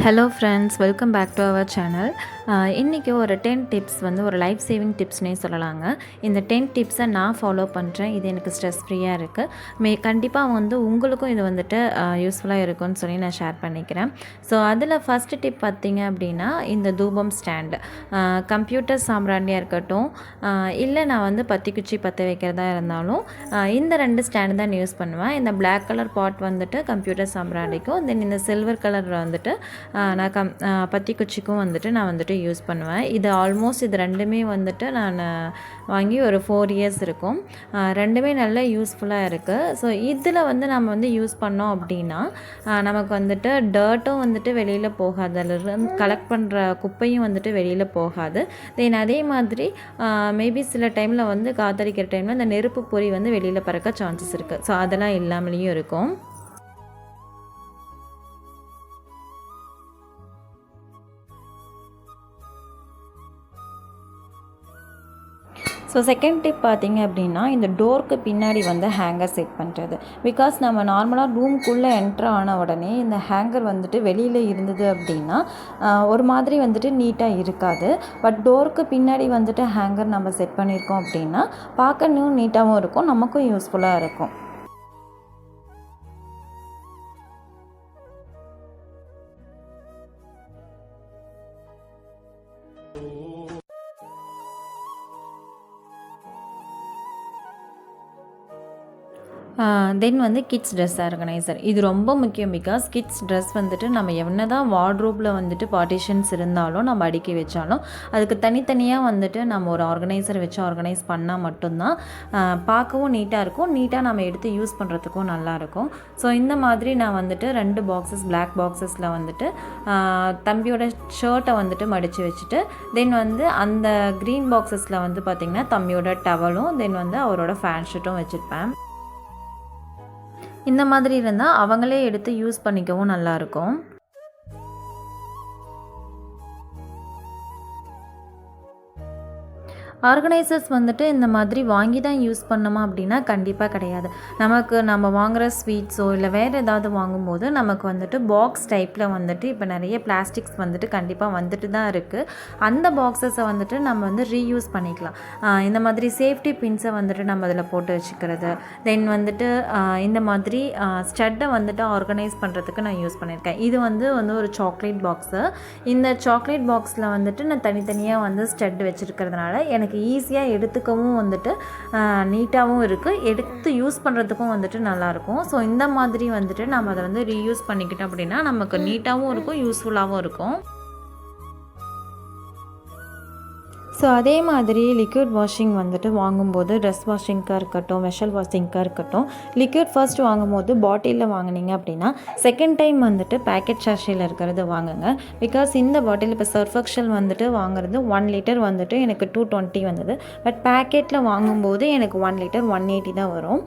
Hello friends, welcome back to our channel. இன்றைக்கி ஒரு 10 tips வந்து ஒரு லைஃப் சேவிங் டிப்ஸ்னே சொல்லலாங்க. இந்த 10 டிப்ஸை நான் ஃபாலோ பண்ணுறேன். இது எனக்கு ஸ்ட்ரெஸ் ஃப்ரீயாக இருக்குது. கண்டிப்பாக வந்து உங்களுக்கும் இது வந்துட்டு யூஸ்ஃபுல்லாக இருக்கும்னு சொல்லி நான் ஷேர் பண்ணிக்கிறேன். ஸோ அதில் ஃபஸ்ட்டு டிப் பார்த்திங்க அப்படின்னா, இந்த தூபம் ஸ்டாண்டு. கம்ப்யூட்டர் சாம்பிராணியாக இருக்கட்டும், இல்லை நான் வந்து பத்திக்குச்சி பற்ற வைக்கிறதா இருந்தாலும் இந்த 2 ஸ்டாண்டு தான் யூஸ் பண்ணுவேன். இந்த பிளாக் கலர் பாட் வந்துட்டு கம்ப்யூட்டர் சாம்பிராணிக்கும், தென் இந்த சில்வர் கலர் வந்துட்டு நான் பத்திக்குச்சிக்கும் வந்துட்டு நான் வந்துட்டு யூஸ் பண்ணுவேன். இது ஆல்மோஸ்ட் இது ரெண்டுமே வந்துட்டு நான் வாங்கி ஒரு 4 இயர்ஸ் இருக்கும். ரெண்டுமே நல்லா யூஸ்ஃபுல்லாக இருக்குது. ஸோ இதில் வந்து நம்ம வந்து யூஸ் பண்ணோம் அப்படின்னா நமக்கு வந்துட்டு டர்ட்டும் வந்துட்டு வெளியில் போகாது, அதிலிருந்து கலெக்ட் பண்ணுற குப்பையும் வந்துட்டு வெளியில் போகாது. தென் அதே மாதிரி மேபி சில டைமில் வந்து காத்தடிக்கிற டைமில் இந்த நெருப்பு பொறி வந்து வெளியில் பறக்க சான்சஸ் இருக்குது. ஸோ அதெல்லாம் இல்லாமலேயும் இருக்கும். ஸோ செகண்ட் டிப் பார்த்திங்க அப்படின்னா, இந்த டோருக்கு பின்னாடி வந்து ஹேங்கர் செட் பண்ணுறது. பிகாஸ் நம்ம நார்மலாக ரூம்குள்ளே என்ட்ரு ஆன உடனே இந்த ஹேங்கர் வந்துட்டு வெளியில் இருந்தது அப்படின்னா ஒரு மாதிரி வந்துட்டு நீட்டாக இருக்காது. பட் டோருக்கு பின்னாடி வந்துட்டு ஹேங்கர் நம்ம செட் பண்ணியிருக்கோம் அப்படின்னா பார்க்க இன்னும் நீட்டாகவும் இருக்கும், நமக்கும் யூஸ்ஃபுல்லாக இருக்கும். தென் வந்து கிட்ஸ் ட்ரெஸ் ஆர்கனைசர். இது ரொம்ப முக்கியம். பிகாஸ் கிட்ஸ் ட்ரெஸ் வந்துட்டு நம்ம என்ன தான் வார்ட்ரோப்பில் வந்துட்டு பார்ட்டிஷன்ஸ் இருந்தாலும் நம்ம அடுக்கி வச்சாலும் அதுக்கு தனித்தனியாக வந்துட்டு நம்ம ஒரு ஆர்கனைசர் வச்சு ஆர்கனைஸ் பண்ணால் மட்டும்தான் பார்க்கவும் நீட்டாக இருக்கும், நீட்டாக நம்ம எடுத்து யூஸ் பண்ணுறதுக்கும் நல்லாயிருக்கும். ஸோ இந்த மாதிரி நான் வந்துட்டு 2 பாக்ஸஸ், பிளாக் பாக்ஸஸில் வந்துட்டு தம்பியோட ஷர்ட்டை வந்துட்டு மடித்து வச்சுட்டு, தென் வந்து அந்த க்ரீன் பாக்ஸஸில் வந்து பார்த்திங்கன்னா தம்பியோட டவலும், தென் வந்து அவரோட ஃபேன் ஷர்ட்டும் வச்சுருப்பேன். இந்த மாதிரி இருந்தால் அவங்களே எடுத்து யூஸ் பண்ணிக்கவும் நல்லாயிருக்கும். ஆர்கனைசர்ஸ் வந்துட்டு இந்த மாதிரி வாங்கி தான் யூஸ் பண்ணோமா அப்படின்னா கண்டிப்பாக கிடையாது. நம்ம வாங்குகிற ஸ்வீட்ஸோ இல்லை வேறு ஏதாவது வாங்கும்போது நமக்கு வந்துட்டு பாக்ஸ் டைப்பில் வந்துட்டு இப்போ நிறைய பிளாஸ்டிக்ஸ் வந்துட்டு கண்டிப்பாக வந்துட்டு தான் இருக்குது. அந்த பாக்ஸஸை வந்துட்டு நம்ம வந்து ரீயூஸ் பண்ணிக்கலாம். இந்த மாதிரி சேஃப்டி பின்ஸை வந்துட்டு நம்ம அதில் போட்டு வச்சுக்கிறது, தென் வந்துட்டு இந்த மாதிரி ஸ்டட்டை வந்துட்டு ஆர்கனைஸ் பண்ணுறதுக்கு நான் யூஸ் பண்ணியிருக்கேன். இது வந்து ஒரு சாக்லேட் பாக்ஸு. இந்த சாக்லேட் பாக்ஸில் வந்துட்டு நான் தனித்தனியாக வந்து ஸ்டட் வச்சுருக்கிறதுனால எனக்கு ஈஸியாக எடுத்துக்கவும் வந்துட்டு நீட்டாகவும் இருக்குது, எடுத்து யூஸ் பண்ணுறதுக்கும் வந்துட்டு நல்லாயிருக்கும். ஸோ இந்த மாதிரி வந்துட்டு நம்ம அதை வந்து ரீயூஸ் பண்ணிக்கிட்டோம் அப்படின்னா நமக்கு நீட்டாகவும் இருக்கும், யூஸ்ஃபுல்லாகவும் இருக்கும். ஸோ அதே மாதிரி லிக்விட் வாஷிங் வந்துட்டு வாங்கும்போது ட்ரெஸ் வாஷிங்காக இருக்கட்டும், வெஷல் வாஷிங்காக இருக்கட்டும், லிக்விட் ஃபர்ஸ்ட் வாங்கும்போது பாட்டிலில் வாங்கினீங்க அப்படின்னா செகண்ட் டைம் வந்துட்டு பேக்கெட் சாஷியில் இருக்கிறது வாங்குங்க. பிகாஸ் இந்த பாட்டில் இப்போ சர்ஃப் எக்ஸல் வந்துட்டு வாங்குறது 1 லிட்டர் வந்துட்டு எனக்கு 220 வந்தது. பட் பேக்கெட்டில் வாங்கும்போது எனக்கு 1 லிட்டர் 180 தான் வரும்.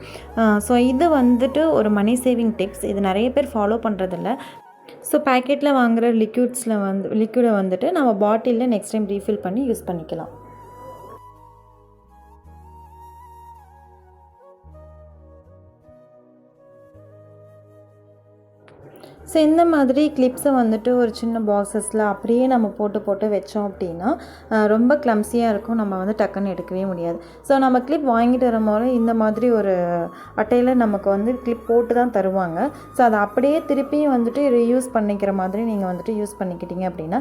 ஸோ இது வந்துட்டு ஒரு மணி சேவிங் டிப்ஸ். இது நிறைய பேர் ஃபாலோ பண்ணுறதில்ல. ஸோ பேக்கெட்டில் வாங்குகிற லிக்விடை வந்துட்டு நம்ம பாட்டிலில் நெக்ஸ்ட் டைம் ரீஃபில் பண்ணி யூஸ் பண்ணிக்கலாம். ஸோ இந்த மாதிரி கிளிப்ஸை வந்துட்டு ஒரு சின்ன பாக்ஸஸில் அப்படியே நம்ம போட்டு வச்சோம் அப்படின்னா ரொம்ப கிளம்ஸியாக இருக்கும், நம்ம வந்து டக்குன்னு எடுக்கவே முடியாது. ஸோ நம்ம கிளிப் வாங்கிட்டு வரும்போது இந்த மாதிரி ஒரு அட்டையில் நமக்கு வந்து கிளிப் போட்டு தான் தருவாங்க. ஸோ அதை அப்படியே திருப்பியும் வந்துட்டு ரீயூஸ் பண்ணிக்கிற மாதிரி நீங்கள் வந்துட்டு யூஸ் பண்ணிக்கிட்டீங்க அப்படின்னா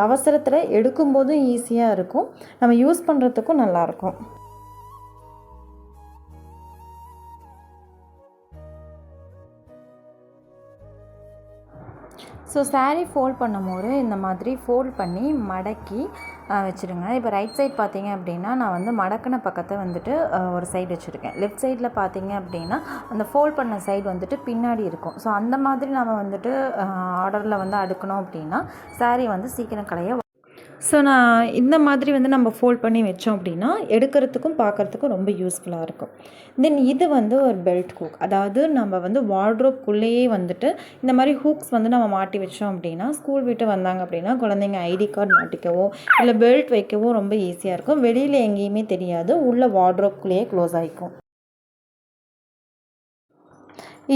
அவசரத்தில் எடுக்கும்போதும் ஈஸியாக இருக்கும், நம்ம யூஸ் பண்ணுறதுக்கும் நல்லாயிருக்கும். ஸோ சாரீ ஃபோல்ட் பண்ணும்போது இந்த மாதிரி ஃபோல்ட் பண்ணி மடக்கி வச்சுருங்க. இப்போ ரைட் சைட் பார்த்தீங்க அப்படின்னா நான் வந்து மடக்கின பக்கத்தை வந்துட்டு ஒரு சைடு வச்சுருக்கேன். லெஃப்ட் சைடில் பார்த்தீங்க அப்படின்னா அந்த ஃபோல்ட் பண்ண சைடு வந்துட்டு பின்னாடி இருக்கும். ஸோ அந்த மாதிரி நம்ம வந்துட்டு ஆர்டரில் வந்து அடுக்கணும் அப்படின்னா சாரீ வந்து சீக்கிரம் கலைய. ஸோ நான் இந்த மாதிரி வந்து நம்ம ஃபோல்ட் பண்ணி வச்சோம் அப்படின்னா எடுக்கிறதுக்கும் பார்க்குறதுக்கும் ரொம்ப யூஸ்ஃபுல்லாக இருக்கும். தென் இது வந்து ஒரு பெல்ட் ஹூக். அதாவது நம்ம வந்து வார்ட்ரோப்குள்ளேயே வந்துட்டு இந்த மாதிரி ஹூக்ஸ் வந்து நம்ம மாட்டி வச்சோம் அப்படின்னா ஸ்கூல் விட்டு வந்தாங்க அப்படின்னா குழந்தைங்க ஐடி கார்டு மாட்டிக்கவோ இல்லை பெல்ட் வைக்கவோ ரொம்ப ஈஸியாக இருக்கும். வெளியில் எங்கேயுமே தெரியாது, உள்ள வார்ட்ரோப்குள்ளேயே க்ளோஸ் ஆகிக்கும்.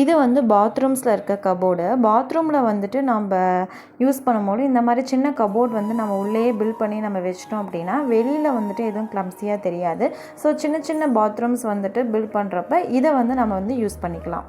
இது வந்து பாத்ரூம்ஸில் இருக்க கபோர்டு. பாத்ரூமில் வந்துட்டு நம்ம யூஸ் பண்ணும்போது இந்த மாதிரி சின்ன கபோர்ட் வந்து நம்ம உள்ளேயே பில்ட் பண்ணி நம்ம வச்சிட்டோம் அப்படின்னா வெளியில் வந்துட்டு எதுவும் கிளம்ஸியாக தெரியாது. ஸோ சின்ன சின்ன பாத்ரூம்ஸ் வந்துட்டு பில்ட் பண்ணுறப்ப இதை வந்து நம்ம வந்து யூஸ் பண்ணிக்கலாம்.